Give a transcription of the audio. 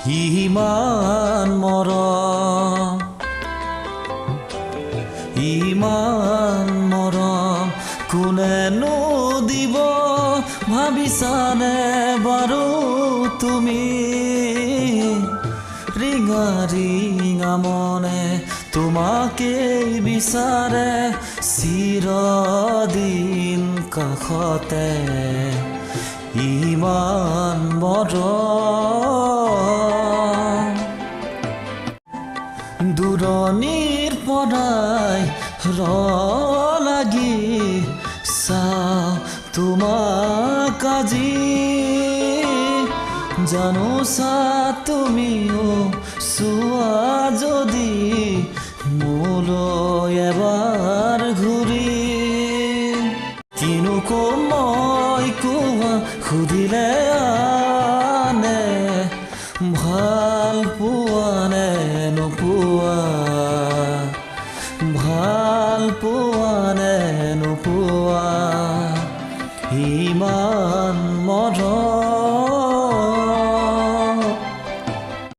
ইমান মৰম, ইমান মৰম কোনেনো দিব ভাবিছানে বাৰু তুমি? ৰিঙা ৰিঙা মনে তোমাকেই বিচাৰে চিৰদিন কাষতে। ইমান মৰম দূৰণিৰ পৰাই লাগি চাওঁ তোমাক আজি। জানোছা তুমিও চোৱা যদি মোলৈ এবাৰ ঘূৰি। কিনো কম মই কোৱা সুধিলে আনে, ভাল পোৱা নে নোপোৱা, ভাল পোৱা নে নোপোৱা।